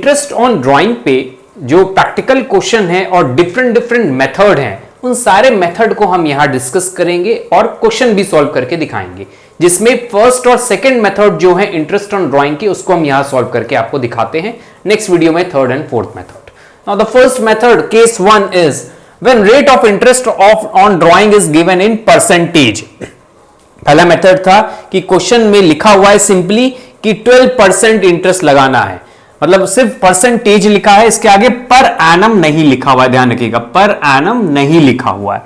Interest on drawing पे जो practical question है और डिफरेंट डिफरेंट मेथड हैं, उन सारे मेथड को हम यहां डिस्कस करेंगे और क्वेश्चन भी सॉल्व करके दिखाएंगे, जिसमें फर्स्ट और सेकंड मेथड जो है इंटरेस्ट ऑन ड्राइंग की, उसको हम यहां सॉल्व करके आपको दिखाते हैं नेक्स्ट वीडियो में, third and fourth method. Now the first method, case 1 is when rate of interest on drawing is given in percentage. पहला मेथड था कि क्वेश्चन में लिखा हुआ है सिंपली कि 12% इंटरेस्ट लगाना है, मतलब सिर्फ परसेंटेज लिखा है, इसके आगे पर एनम नहीं लिखा हुआ है, ध्यान रखिएगा, पर एनम नहीं लिखा हुआ है।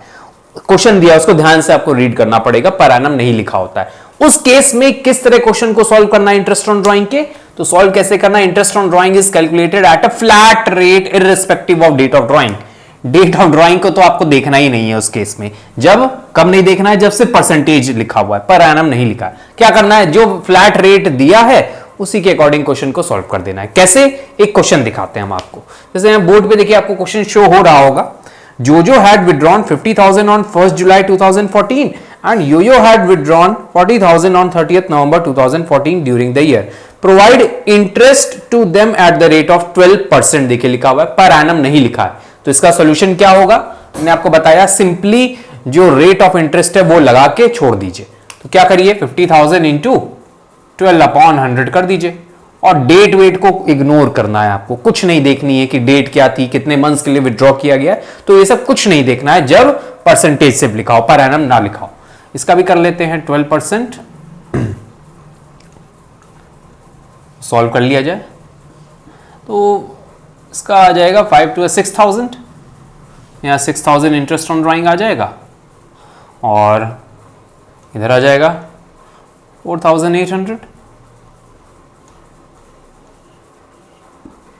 क्वेश्चन दिया उसको ध्यान से आपको रीड करना पड़ेगा, पर एनम नहीं लिखा होता है। उस केस में किस तरह क्वेश्चन को सॉल्व करना है इंटरेस्ट ऑन ड्राइंग के, तो सॉल्व कैसे करना है, interest on drawing is calculated at a flat rate irrespective of date of drawing. Date of drawing को तो आपको देखना ही नहीं है उस केस में। जब कब नहीं देखना है, जब से परसेंटेज लिखा हुआ है, पर एनम नहीं लिखा है। क्या करना है, जो फ्लैट रेट दिया है उसी के अकॉर्डिंग क्वेश्चन को सॉल्व कर देना है। कैसे, एक क्वेश्चन दिखाते हैं हम आपको। जैसे यहां बोर्ड पे देखिए आपको क्वेश्चन शो हो रहा होगा, जोजो had withdrawn 50,000 on 1st July 2014 and Yo-Yo had withdrawn 40,000 on 30th November 2014 during the year. Provide interest to them at the rate of 12%। देखिए लिखा हुआ है, पर एनम नहीं लिखा है। तो इसका सॉल्यूशन क्या होगा, मैंने आपको बताया, सिंपली जो रेट ऑफ इंटरेस्ट है वो लगा के छोड़ दीजिए। तो क्या करिए, 50,000 इंटू 12/100 कर दीजिए, और डेट वेट को इग्नोर करना है आपको, कुछ नहीं देखनी है कि डेट क्या थी, कितने मंथ्स के लिए विड्रॉ किया गया, तो ये सब कुछ नहीं देखना है जब परसेंटेज से लिखा हो, पर एनम ना लिखा हो। इसका भी कर लेते हैं 12%, सॉल्व कर लिया जाए तो इसका आ जाएगा 5 to 6,000, यहाँ 6,000 इंटरेस्ट ऑन ड्राइंग आ जाएगा, और इधर आ जाएगा 4,800।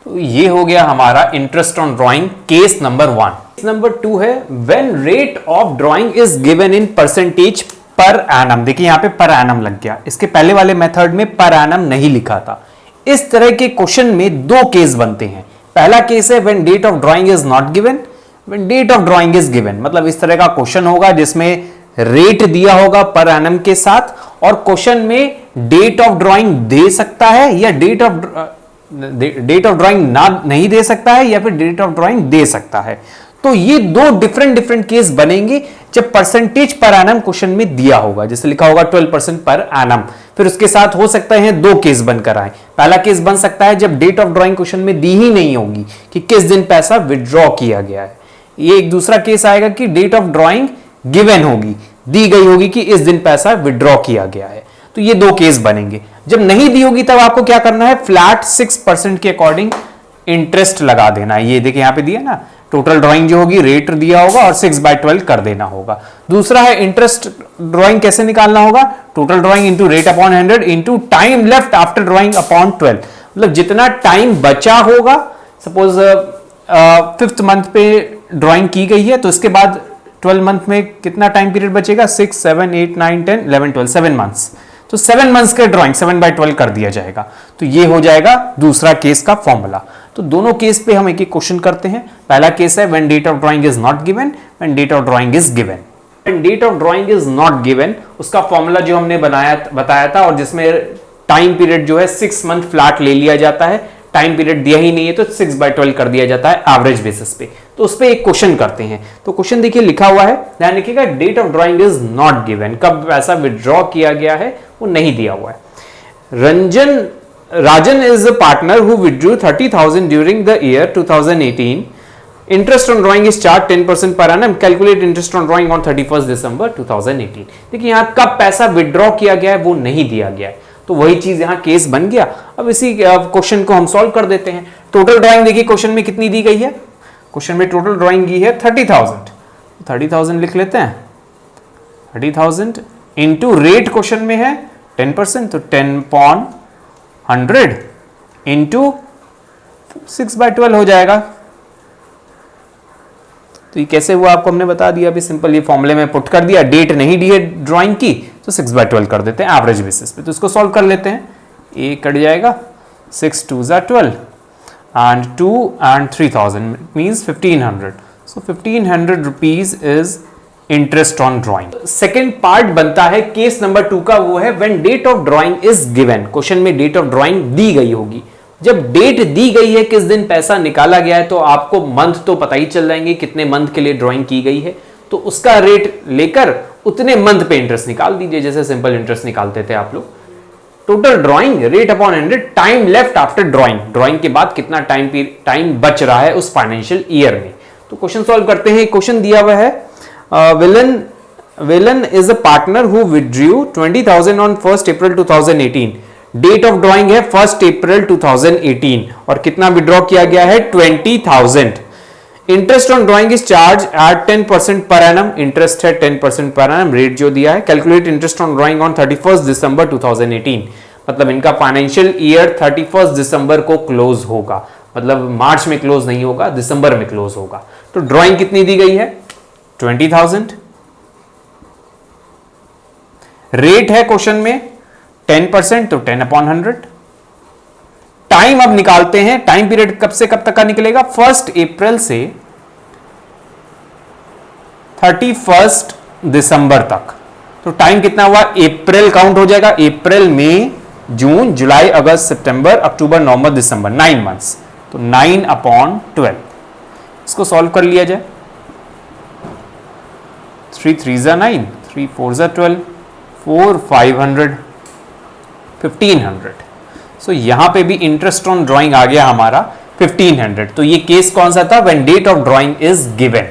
तो ये हो गया हमारा interest on drawing case number 1। Case number 2 है when rate of drawing is given in percentage per annum. देखिए यहां पे पर एनम लग गया, इसके पहले वाले मेथड में पर एनम नहीं लिखा था। इस तरह के क्वेश्चन में दो केस बनते हैं। पहला केस है when date of drawing is not given, when date of drawing is given, मतलब इस तरह का क्वेश्चन होगा जिसमें रेट दिया होगा पर एनम के साथ, और क्वेश्चन में डेट ऑफ ड्राइंग दे सकता है या डेट ऑफ ड्राइंग ना नहीं दे सकता है, या फिर डेट ऑफ ड्राइंग दे सकता है। तो ये दो डिफरेंट केस बनेंगे जब परसेंटेज पर एनम क्वेश्चन में दिया होगा, जैसे लिखा होगा 12% पर एनम, फिर उसके साथ हो सकता है दो केस बनकर आए। पहला केस बन सकता है जब डेट ऑफ ड्राइंग क्वेश्चन में दी ही नहीं होगी कि किस दिन पैसा विड्रॉ किया गया है। ये एक दूसरा केस आएगा कि डेट ऑफ ड्राइंग गिवन होगी, दी गई होगी कि इस दिन पैसा विड्रॉ किया गया है। तो ये दो केस बनेंगे। जब नहीं दी होगी तब आपको क्या करना है, फ्लैट 6% के अकॉर्डिंग इंटरेस्ट लगा देना है। ये देखिए यहां पे दिया ना, टोटल ड्राइंग जो होगी रेट दिया होगा और 6/12 कर देना होगा। दूसरा है इंटरेस्ट ड्राइंग कैसे निकालना होगा, total drawing into rate upon 100 into time left after drawing upon 12, मतलब जितना टाइम बचा होगा, सपोज 5th मंथ पे ड्राइंग की गई है तो इसके बाद 12 मंथ में कितना टाइम पीरियड बचेगा, 6, 7, 8, 9, 10, 11, 12, 7 मंथ्स। तो 7 मंथ्स का ड्राइंग 7/12 कर दिया जाएगा। तो ये हो जाएगा दूसरा केस का फॉर्मूला। तो दोनों केस पे हम एक एक क्वेश्चन करते हैं। पहला केस है when date of drawing is not given, when date of drawing is given. When date of drawing is not given, उसका फॉर्मूला जो हमने बताया था, और जिसमें टाइम पीरियड जो है 6 मंथ फ्लैट ले लिया जाता है, टाइम पीरियड दिया ही नहीं है तो 6/12 कर दिया जाता है एवरेज बेसिस पे। तो उस पर एक क्वेश्चन करते हैं। तो क्वेश्चन देखिए लिखा हुआ है, ध्यान रखिएगा, date of drawing is not given, कब पैसा विड्रॉ किया गया है वो नहीं दिया हुआ है। Rajan is a partner who withdrew 30,000 during the year 2018. Interest on drawing is charged 10% per annum. Calculate interest on drawing on 31st December 2018. देखिए यहाँ कब पैसा विड्रॉ किया गया है वो नहीं दिया गया है, तो वही चीज यहाँ केस बन गया। अब इसी क्वेश्चन को हम सॉल्व कर देते हैं। टोटल ड्राइंग देखिए क्वेश्चन में कितनी दी गई है, क्वेश्चन में टोटल ड्राइंग की है 30,000, 30,000 लिख लेते हैं। 30,000 इंटू रेट क्वेश्चन में है 10%, तो 10/100 इंटू 6/12 हो जाएगा। तो ये कैसे हुआ आपको हमने बता दिया, अभी सिंपल ये फॉर्मूले में पुट कर दिया। डेट नहीं दी है ड्राइंग की तो 6/12 कर देते हैं एवरेज बेसिस पे। तो इसको सॉल्व कर लेते हैं, ये कट जाएगा, 6 2s are 12 and 2 and 3,000 means 1,500. So 1,500 rupees is interest on drawing. Second part बनता है केस नंबर 2 का, वो है when date of drawing is given. Question में डेट ऑफ ड्राइंग दी गई होगी, जब डेट दी गई है किस दिन पैसा निकाला गया है तो आपको मंथ तो पता ही चल जाएंगे कितने मंथ के लिए ड्राइंग की गई है, तो उसका रेट लेकर उतने मंथ पे इंटरेस्ट निकाल दीजिए, जैसे सिंपल इंटरेस्ट निकालते थे आप लोग। Total drawing rate upon 100, time left after drawing, drawing के बाद कितना टाइम बच रहा है उस फाइनेंशियल ईयर में। तो क्वेश्चन सॉल्व करते हैं। क्वेश्चन दिया हुआ है Vilan is a partner who withdrew 20,000 on 1 April 2018। Date of drawing है 1 अप्रैल 2018 और कितना विड्रॉ किया गया है 20,000। Interest on drawing is charge at 10% per annum, interest है 10% पर एनम, रेट जो दिया है। Calculate interest on drawing on 31 दिसंबर 2018, मतलब इनका फाइनेंशियल ईयर 31 दिसंबर को क्लोज होगा, मतलब मार्च में क्लोज नहीं होगा, दिसंबर में क्लोज होगा। तो ड्राइंग कितनी दी गई है 20,000, रेट है क्वेश्चन में 10%, तो 10 अपॉन 100। टाइम अब निकालते हैं, टाइम पीरियड कब से कब तक का निकलेगा 1 अप्रैल से 31 दिसंबर तक। तो टाइम कितना हुआ, अप्रैल काउंट हो जाएगा, अप्रैल मई जून जुलाई अगस्त सितंबर अक्टूबर नवंबर दिसंबर, 9 मंथ्स, तो 9 अपॉन 12। इसको सॉल्व कर लिया जाए, 3 3 9, 3 4 12, 4 500, 1500। सो यहां पे भी इंटरेस्ट ऑन ड्राइंग आ गया हमारा 1500। तो ये केस कौन सा था, when date of drawing is given.